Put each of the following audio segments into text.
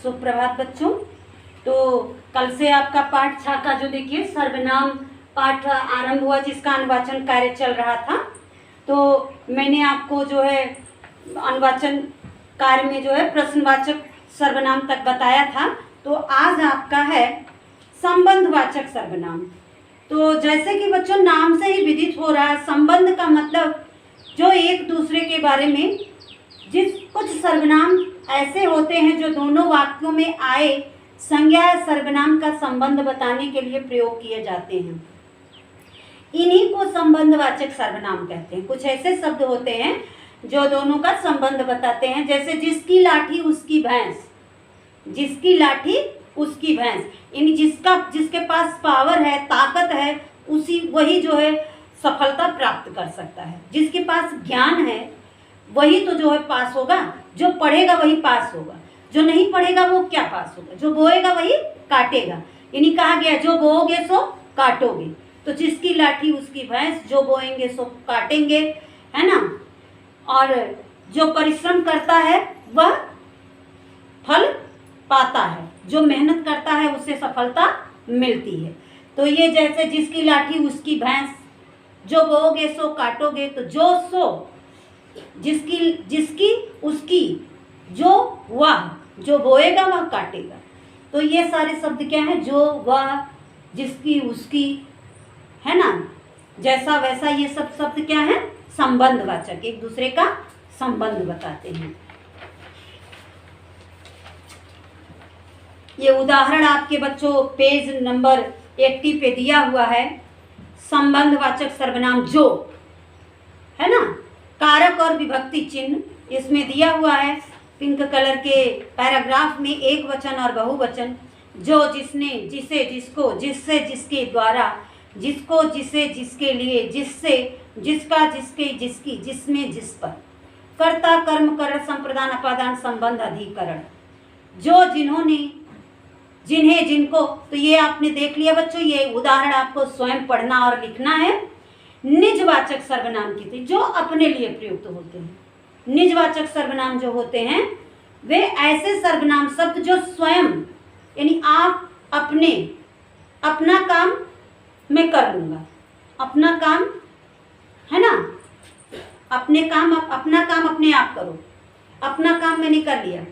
सुप्रभात बच्चों। तो कल से आपका पाठ 6 का जो देखिए सर्वनाम पाठ आरंभ हुआ, जिसका अनुवाचन कार्य चल रहा था। तो मैंने आपको जो है अनुवाचन कार्य में जो है प्रश्नवाचक सर्वनाम तक बताया था। तो आज आपका है संबंधवाचक सर्वनाम। तो जैसे कि बच्चों नाम से ही विदित हो रहा है, संबंध का मतलब जो एक दूसरे के बारे में कुछ सर्वनाम ऐसे होते हैं जो दोनों वाक्यों में आए संज्ञा या सर्वनाम का संबंध बताने के लिए प्रयोग किए जाते हैं। इन्हीं को संबंधवाचक सर्वनाम कहते हैं। कुछ ऐसे शब्द होते हैं जो दोनों का संबंध बताते हैं, जैसे जिसकी लाठी उसकी भैंस, जिसकी लाठी उसकी भैंस, यानी जिसके पास पावर है, ताकत है, वही जो है सफलता प्राप्त कर सकता है। जिसके पास ज्ञान है वही तो जो है पास होगा, जो पढ़ेगा वही पास होगा, जो नहीं पढ़ेगा वो क्या पास होगा, जो बोएगा वही काटेगा। यानी कहा गया जो बोओगे सो काटोगे। तो जिसकी लाठी उसकी भैंस, जो बोएंगे सो काटेंगे, है ना। और जो परिश्रम करता है वह फल पाता है, जो मेहनत करता है उसे सफलता मिलती है। तो ये जैसे जिसकी लाठी उसकी भैंस, जो बोओगे सो काटोगे, तो जो सो जिसकी उसकी, जो वह, जो बोएगा वह काटेगा। तो ये सारे शब्द क्या है, जो वह, जिसकी उसकी, है ना, जैसा वैसा, ये सब शब्द क्या है, संबंधवाचक, एक दूसरे का संबंध बताते हैं। ये उदाहरण आपके बच्चों पेज नंबर 80 पे दिया हुआ है। संबंधवाचक सर्वनाम जो, है ना, कारक और विभक्ति चिन्ह इसमें दिया हुआ है पिंक कलर के पैराग्राफ में, एक वचन और बहुवचन। जो, जिसने, जिसे, जिसको, जिससे, जिसके द्वारा, जिसको, जिसे, जिसके लिए, जिससे, जिसका, जिसके, जिसकी, जिसमें, जिस पर। कर्ता, कर्म, करण, संप्रदान, अपादान, संबंध, अधिकरण। जो, जिन्होंने, जिन्हें, जिनको। तो ये आपने देख लिया बच्चों, ये उदाहरण आपको स्वयं पढ़ना और लिखना है। निजवाचक सर्वनाम की थी, जो अपने लिए प्रयुक्त होते हैं। निजवाचक सर्वनाम जो होते हैं वे ऐसे सर्वनाम शब्द जो स्वयं, यानी आप अपने, अपना काम मैं कर लूँगा, अपना काम, है ना, अपना काम अपने आप करो, अपना काम मैंने कर लिया,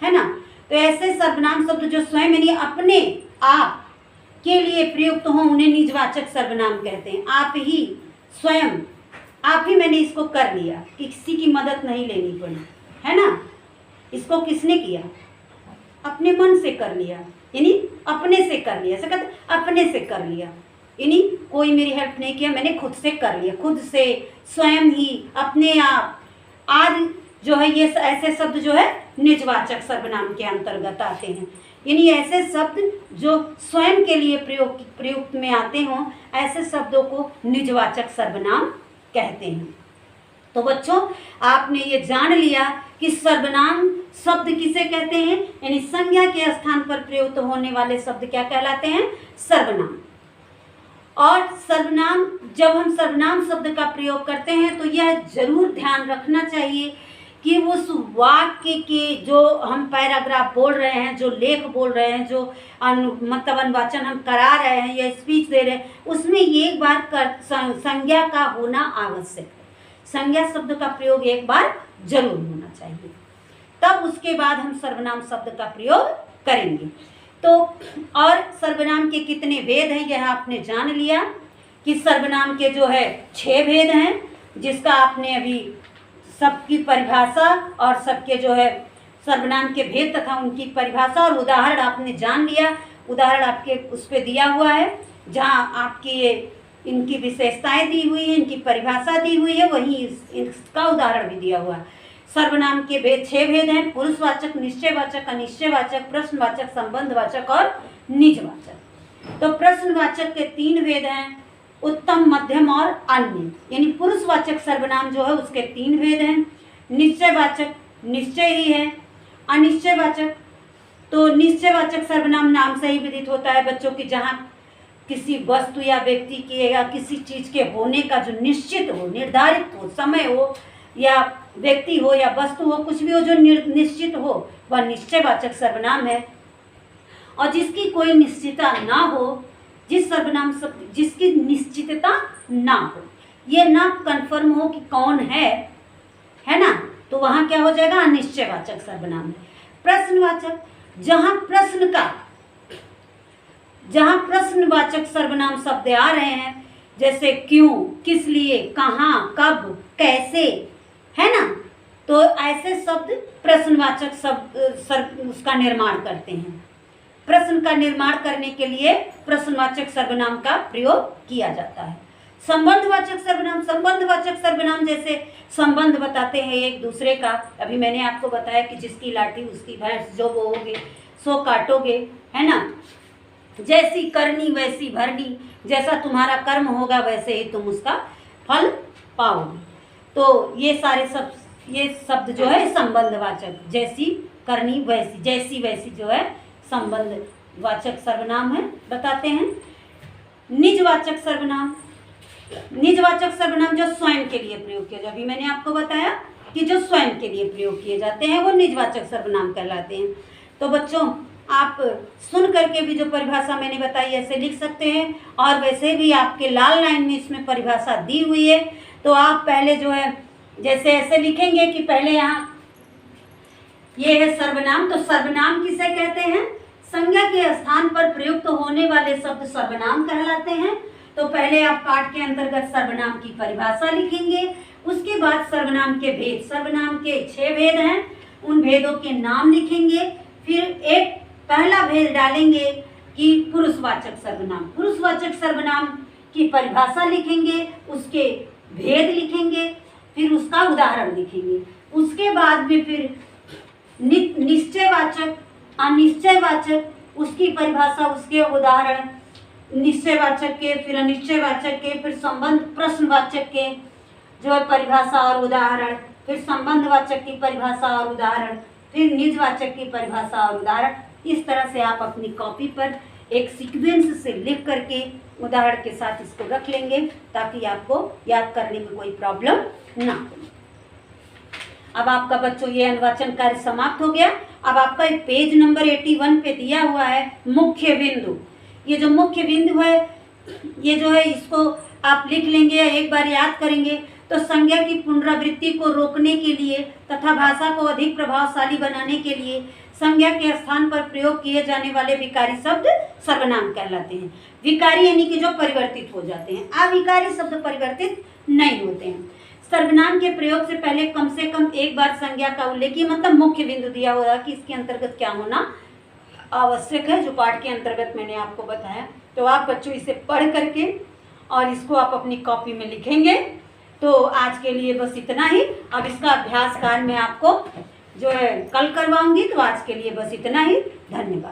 है ना। तो ऐसे सर्वनाम शब्द जो स्वयं यानी अपने आप के लिए प्रयुक्त हों उन्हें निजवाचक सर्वनाम कहते हैं। आप ही, स्वयं, आप ही, मैंने इसको कर लिया, किसी की मदद नहीं लेनी पड़ी, है ना। इसको किसने किया, अपने मन से कर लिया, यानी अपने से कर लिया। ऐसे कहते अपने से कर लिया, यानी कोई मेरी हेल्प नहीं किया, मैंने खुद से कर लिया, खुद से, स्वयं ही, अपने आप। आज जो है ये ऐसे शब्द जो है निजवाचक सर्वनाम के अंतर्गत आते हैं। यानी ऐसे शब्द जो स्वयं के लिए प्रयुक्त में आते हों, ऐसे शब्दों को निजवाचक सर्वनाम कहते हैं। तो बच्चों आपने ये जान लिया कि सर्वनाम शब्द किसे कहते हैं, यानी संज्ञा के स्थान पर प्रयुक्त होने वाले शब्द क्या कहलाते हैं, सर्वनाम। और सर्वनाम, जब हम सर्वनाम शब्द का प्रयोग करते हैं तो यह जरूर ध्यान रखना चाहिए कि उस वाक्य के जो हम पैराग्राफ बोल रहे हैं, जो लेख बोल रहे हैं, जो मतलब अनुवाचन हम करा रहे हैं या स्पीच दे रहे हैं, उसमें एक बार संज्ञा का होना आवश्यक है। संज्ञा शब्द का प्रयोग एक बार जरूर होना चाहिए, तब उसके बाद हम सर्वनाम शब्द का प्रयोग करेंगे। तो और सर्वनाम के कितने भेद हैं यह आपने जान लिया कि सर्वनाम के जो है 6 भेद हैं, जिसका आपने अभी सबकी परिभाषा और सबके जो है सर्वनाम के भेद तथा उनकी परिभाषा और उदाहरण आपने जान लिया। उदाहरण आपके उस पर दिया हुआ है, जहाँ आपकी ये इनकी विशेषताएं दी हुई है, इनकी परिभाषा दी हुई है, वहीं इसका उदाहरण भी दिया हुआ है। सर्वनाम के भेद 6 भेद हैं, पुरुषवाचक, निश्चयवाचक, अनिश्चयवाचक, प्रश्नवाचक, संबंधवाचक और निजवाचक। तो प्रश्नवाचक के 3 भेद हैं, उत्तम, मध्यम और अन्य। यानी पुरुषवाचक सर्वनाम जो है उसके 3 भेद हैं। निश्चयवाचक निश्चय ही है, अनिश्चयवाचक, तो निश्चयवाचक सर्वनाम नाम से ही विदित होता है बच्चों की, जहाँ किसी वस्तु या व्यक्ति के या किसी चीज़ के होने का जो निश्चित हो, निर्धारित हो, समय हो या व्यक्ति हो या वस्तु हो, कुछ भी हो जो निश्चित हो, वह निश्चयवाचक सर्वनाम है। और जिसकी कोई निश्चितता ना हो, जिस सर्वनाम शब्द जिसकी निश्चितता ना हो, ये ना कंफर्म हो कि कौन है ना, तो वहाँ क्या हो जाएगा, अनिश्चयवाचक सर्वनाम है। प्रश्नवाचक, जहाँ प्रश्नवाचक सर्वनाम शब्द आ रहे हैं, जैसे क्यों, किस लिए, कहाँ, कब, कैसे, है ना, तो ऐसे शब्द प्रश्नवाचक शब्द उसका निर्माण करते हैं। प्रश्न का निर्माण करने के लिए प्रश्नवाचक सर्वनाम का प्रयोग किया जाता है। संबंधवाचक सर्वनाम जैसे संबंध बताते हैं एक दूसरे का। अभी मैंने आपको बताया कि जिसकी लाठी उसकी भैंस, जो बोओगे सो काटोगे, है ना। जैसी करनी वैसी भरनी, जैसा तुम्हारा कर्म होगा वैसे ही तुम उसका फल पाओगे। तो ये शब्द जो है संबंधवाचक, जैसी करनी वैसी, जैसी वैसी जो है संबंधवाचक सर्वनाम है, बताते हैं। निजवाचक सर्वनाम जो स्वयं के लिए प्रयोग किया जाए, अभी मैंने आपको बताया कि जो स्वयं के लिए प्रयोग किए जाते हैं वो निजवाचक सर्वनाम कहलाते हैं। तो बच्चों, आप सुन करके भी जो परिभाषा मैंने बताई ऐसे लिख सकते हैं, और वैसे भी आपके लाल लाइन में इसमें परिभाषा दी हुई है। तो आप पहले जो है जैसे ऐसे लिखेंगे कि पहले यहाँ ये है सर्वनाम। तो सर्वनाम किसे कहते हैं, संज्ञा के स्थान पर प्रयुक्त होने वाले शब्द सर्वनाम कहलाते हैं। तो पहले आप पाठ के अंतर्गत सर्वनाम की परिभाषा लिखेंगे, उसके बाद सर्वनाम के भेद, सर्वनाम के 6 भेद हैं, उन भेदों के नाम लिखेंगे। फिर एक पहला भेद डालेंगे कि पुरुषवाचक सर्वनाम की परिभाषा लिखेंगे, उसके भेद लिखेंगे, फिर उसका उदाहरण लिखेंगे। उसके बाद में फिर निश्चयवाचक, अनिश्चयवाचक, उसकी परिभाषा, उसके उदाहरण, निश्चयवाचक के, फिर अनिश्चयवाचक के, फिर संबंध प्रश्नवाचक के जो है परिभाषा और उदाहरण, फिर संबंधवाचक की परिभाषा और उदाहरण, फिर निजवाचक की परिभाषा और उदाहरण। इस तरह से आप अपनी कॉपी पर एक सीक्वेंस से लिख करके उदाहरण के साथ इसको रख लेंगे, ताकि आपको याद करने में कोई प्रॉब्लम ना हो। अब आपका बच्चों ये अनुवाचन कार्य समाप्त हो गया। अब आपका एक पेज नंबर 81 पे दिया हुआ है मुख्य बिंदु। ये जो मुख्य बिंदु है, ये जो है इसको आप लिख लेंगे, एक बार याद करेंगे। तो संज्ञा की पुनरावृत्ति को रोकने के लिए तथा भाषा को अधिक प्रभावशाली बनाने के लिए संज्ञा के स्थान पर प्रयोग किए जाने वाले विकारी शब्द सर्वनाम कहलाते हैं। विकारी यानी कि जो परिवर्तित हो जाते हैं, अविकारी शब्द परिवर्तित नहीं होते हैं। सर्वनाम के प्रयोग से कम एक बार संज्ञा का उल्लेख, मतलब मुख्य बिंदु दिया हुआ कि इसके अंतर्गत क्या होना आवश्यक है, जो पाठ के अंतर्गत मैंने आपको बताया। तो आप बच्चों इसे पढ़ करके और इसको आप अपनी कॉपी में लिखेंगे। तो आज के लिए बस इतना ही। अब इसका अभ्यास कार्य मैं आपको जो है कल करवाऊंगी। तो आज के लिए बस इतना ही। धन्यवाद।